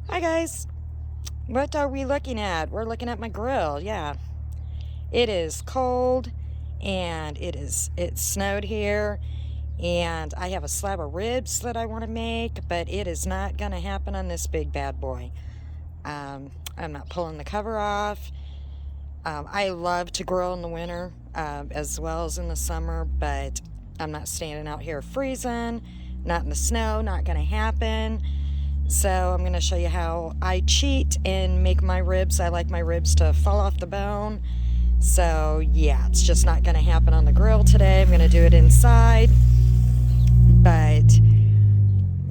Hi guys, what are we looking at? We're looking at my grill. Yeah, it is cold and it snowed here, and I have a slab of ribs that I want to make, but it is not gonna happen on this big bad boy. I'm not pulling the cover off. I love to grill in the winter as well as in the summer, but I'm not standing out here freezing, not in the snow, not gonna happen. So I'm going to show you how I cheat and make my ribs. I like my ribs to fall off the bone. So yeah, it's just not going to happen on the grill today. I'm going to do it inside. But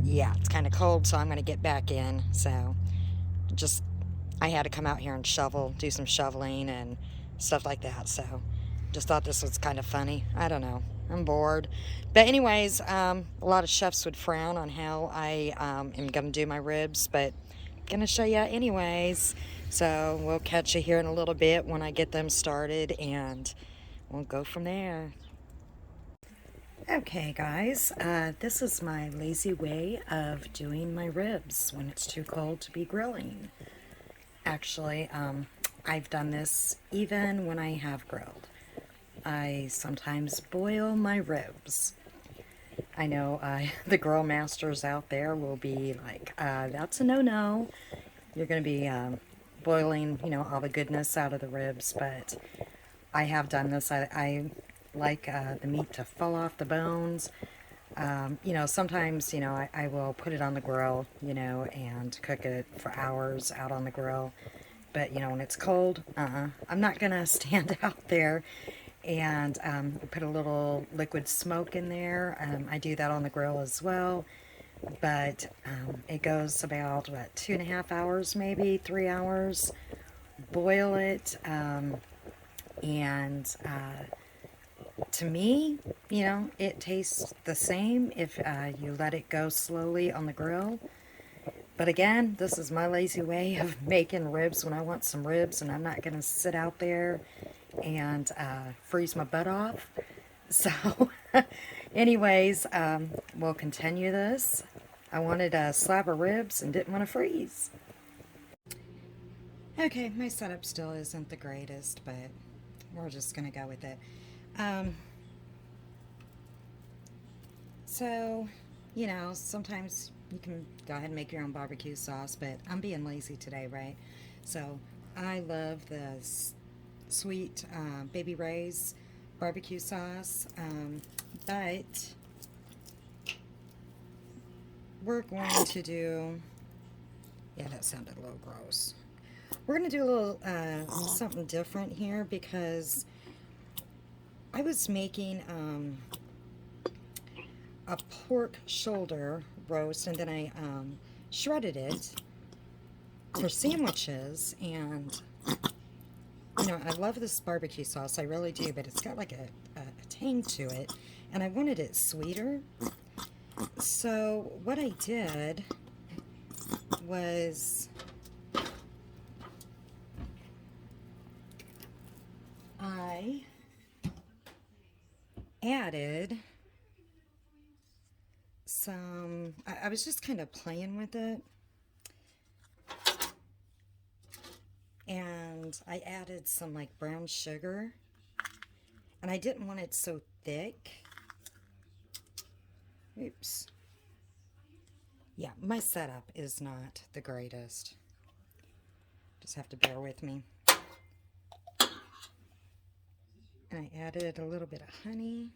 yeah, it's kind of cold, so I'm going to get back in. So just, I had to come out here and shovel, do some shoveling and stuff like that. So just thought this was kind of funny. I don't know. I'm bored. But anyways, a lot of chefs would frown on how I am going to do my ribs, but I'm going to show you anyways. So we'll catch you here in a little bit when I get them started, and we'll go from there. Okay, guys, this is my lazy way of doing my ribs when it's too cold to be grilling. Actually, I've done this even when I have grilled. I sometimes boil my ribs. I know the grill masters out there will be like, that's a no-no. You're going to be boiling, all the goodness out of the ribs, but I have done this. I like the meat to fall off the bones. Sometimes, I will put it on the grill, and cook it for hours out on the grill. But, when it's cold, I'm not going to stand out there and put a little liquid smoke in there. I do that on the grill as well. But it goes about, 2.5 hours, maybe 3 hours. Boil it. And to me, it tastes the same if you let it go slowly on the grill. But again, this is my lazy way of making ribs when I want some ribs, and I'm not going to sit out there and freeze my butt off. So, anyways, we'll continue this. I wanted a slab of ribs and didn't want to freeze. Okay, my setup still isn't the greatest, but we're just going to go with it. Um, So, sometimes you can go ahead and make your own barbecue sauce, but I'm being lazy today, right? So, I love the sweet Baby Ray's barbecue sauce, but we're going to do, yeah, that sounded a little gross. We're going to do a little something different here because I was making a pork shoulder roast, and then I shredded it for sandwiches. And I love this barbecue sauce, I really do, but it's got like a tang to it, and I wanted it sweeter. So what I did was I added some, I was just kind of playing with it, and I added some like brown sugar, and I didn't want it so thick. Oops. Yeah, my setup is not the greatest. Just have to bear with me. And I added a little bit of honey.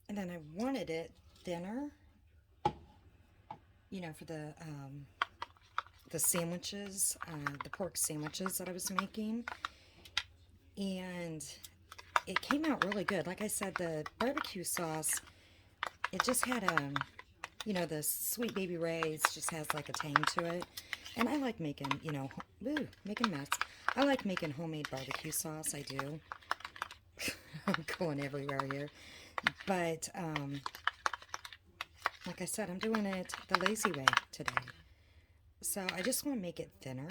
And then I wanted it thinner, for the sandwiches, the pork sandwiches that I was making. And it came out really good. Like I said, the barbecue sauce, it just had the Sweet Baby Ray's just has like a tang to it. And I like making, making mess. I like making homemade barbecue sauce. I do. I'm going everywhere here. But, like I said, I'm doing it the lazy way today. So I just want to make it thinner.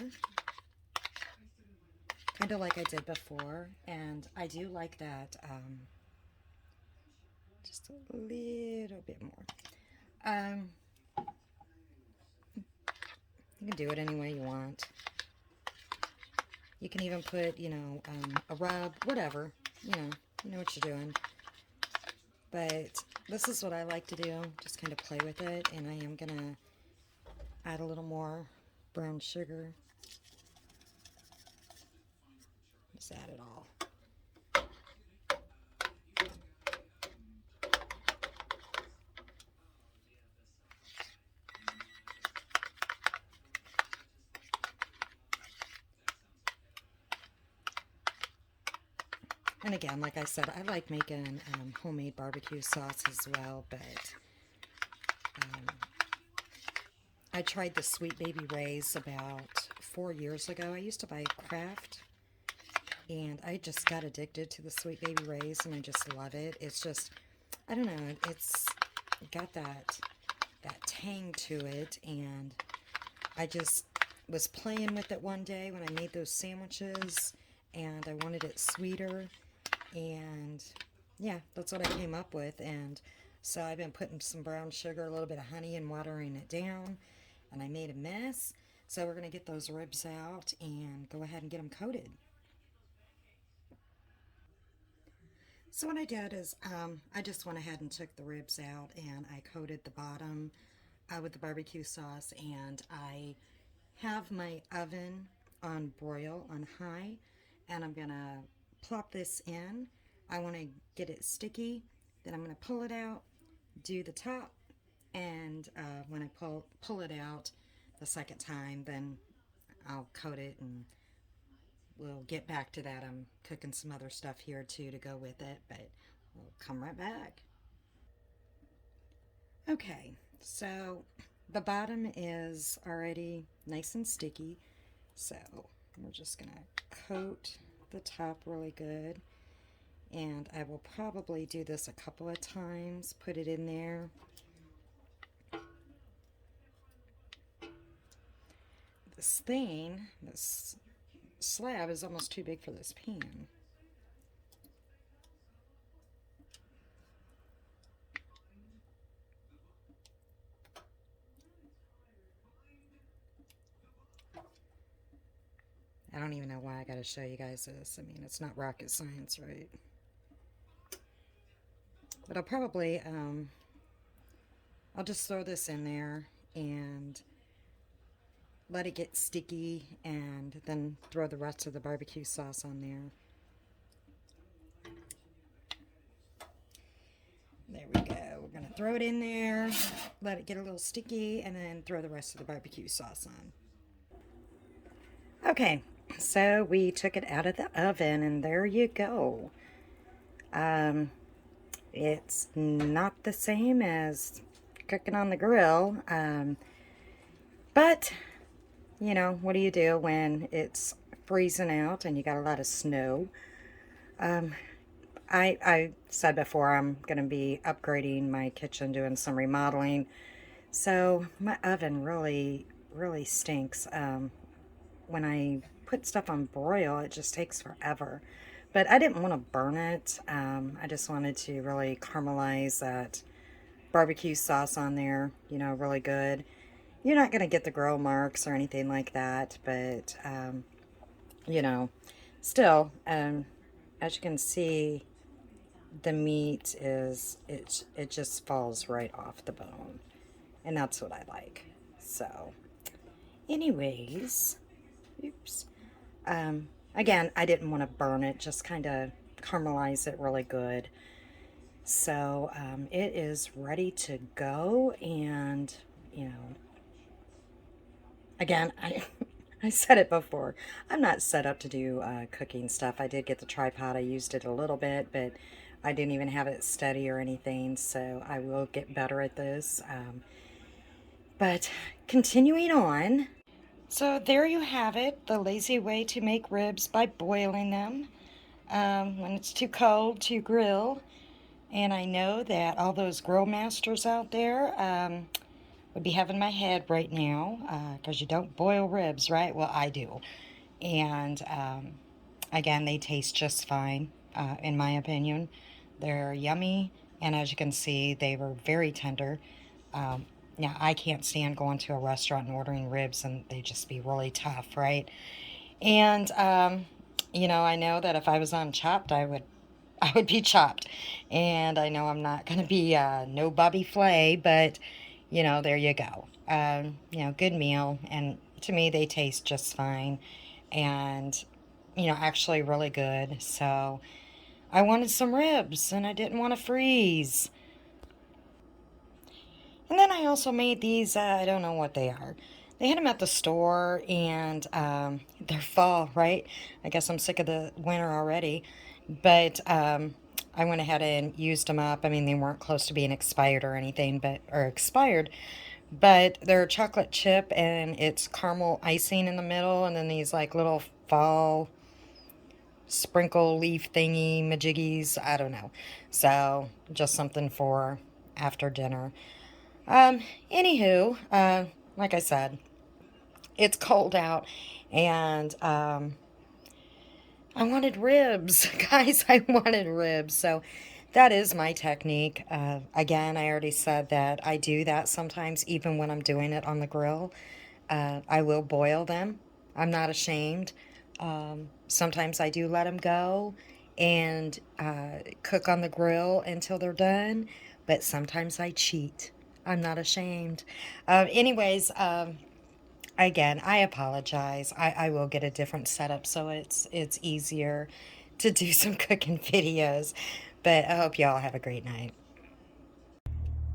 kind of like I did before, and I do like that, just a little bit more. You can do it any way you want. You can even put, a rub, whatever, you know what you're doing. But this is what I like to do, just kind of play with it, and I am going to add a little more brown sugar. Just add it all. And again, like I said, I like making homemade barbecue sauce as well, but I tried the Sweet Baby Ray's about 4 years ago. I used to buy Kraft, and I just got addicted to the Sweet Baby Ray's, and I just love it. It's just, I don't know, it's got that tang to it, and I just was playing with it one day when I made those sandwiches, and I wanted it sweeter, and yeah, that's what I came up with. And so I've been putting some brown sugar, a little bit of honey, and watering it down, and I made a mess. So we're going to get those ribs out and go ahead and get them coated. So what I did is I just went ahead and took the ribs out, and I coated the bottom with the barbecue sauce, and I have my oven on broil on high, and I'm gonna plop this in. I want to get it sticky, then I'm gonna pull it out, do the top, and when I pull it out the second time, then I'll coat it, and we'll get back to that. I'm cooking some other stuff here too to go with it, but we'll come right back. Okay, so the bottom is already nice and sticky, so we're just gonna coat the top really good, and I will probably do this a couple of times, put it in there. This slab is almost too big for this pan. I don't even know why I gotta show you guys this. I mean, it's not rocket science, right? But I'll probably, I'll just throw this in there and let it get sticky, and then throw the rest of the barbecue sauce on there. There we go. We're going to throw it in there, let it get a little sticky, and then throw the rest of the barbecue sauce on. Okay, so we took it out of the oven, and there you go. It's not the same as cooking on the grill, but you know, what do you do when it's freezing out and you got a lot of snow? I said before I'm going to be upgrading my kitchen, doing some remodeling. So my oven really stinks. When I put stuff on broil, it just takes forever. But I didn't want to burn it. I just wanted to really caramelize that barbecue sauce on there, you know, really good. You're not going to get the grill marks or anything like that, but, you know, still, as you can see, the meat it just falls right off the bone, and that's what I like. So, anyways, oops. Again, I didn't want to burn it, just kind of caramelize it really good. So, it is ready to go, and, you know, again, I said it before, I'm not set up to do cooking stuff. I did get the tripod, I used it a little bit, but I didn't even have it steady or anything, so I will get better at this. But continuing on. So there you have it, the lazy way to make ribs by boiling them when it's too cold to grill. And I know that all those grill masters out there would be having my head right now, because you don't boil ribs, right? Well, I do. And Again, they taste just fine, in my opinion. They're yummy, and as you can see, they were very tender. Now, I can't stand going to a restaurant and ordering ribs, and they just be really tough, right? And I know that if I was on Chopped, I would be chopped. And I know I'm not going to be no Bobby Flay, but there you go. Good meal, and to me, they taste just fine, and actually really good. So I wanted some ribs, and I didn't want to freeze. And then I also made these, I don't know what they are. They had them at the store, and they're fall, right? I guess I'm sick of the winter already. But I went ahead and used them up. I mean, they weren't close to being expired or anything, or expired. But they're chocolate chip, and it's caramel icing in the middle, and then these like little fall sprinkle leaf thingy majiggies. I don't know. So just something for after dinner. Anywho, like I said, it's cold out, and I wanted ribs, guys. I wanted ribs. So that is my technique. Again, I already said that I do that sometimes, even when I'm doing it on the grill. I will boil them. I'm not ashamed. Sometimes I do let them go and cook on the grill until they're done, but sometimes I cheat. I'm not ashamed. Anyways, again, I apologize. I will get a different setup so it's easier to do some cooking videos. But I hope y'all have a great night.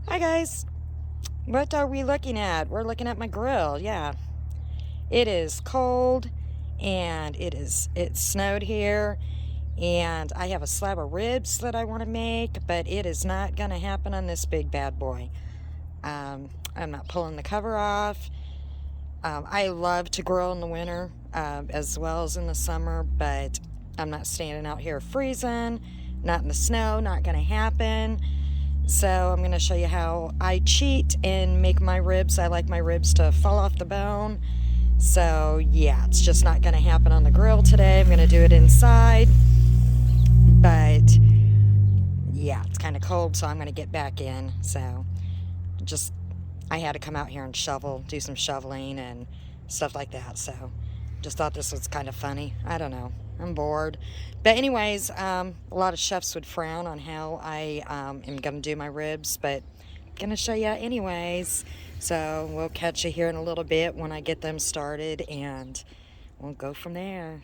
Hi guys. What are we looking at? We're looking at my grill. Yeah. It is cold, and it snowed here, and I have a slab of ribs that I want to make, but it is not going to happen on this big bad boy. I'm not pulling the cover off. I love to grill in the winter, as well as in the summer, but I'm not standing out here freezing, not in the snow, not going to happen. So I'm going to show you how I cheat and make my ribs. I like my ribs to fall off the bone. So yeah, it's just not going to happen on the grill today. I'm going to do it inside. But yeah, it's kind of cold, so I'm going to get back in. So just, I had to come out here and do some shoveling and stuff like that. So just thought this was kind of funny. I don't know. I'm bored. But anyways, a lot of chefs would frown on how I am going to do my ribs, but I'm going to show you anyways. So we'll catch you here in a little bit when I get them started, and we'll go from there.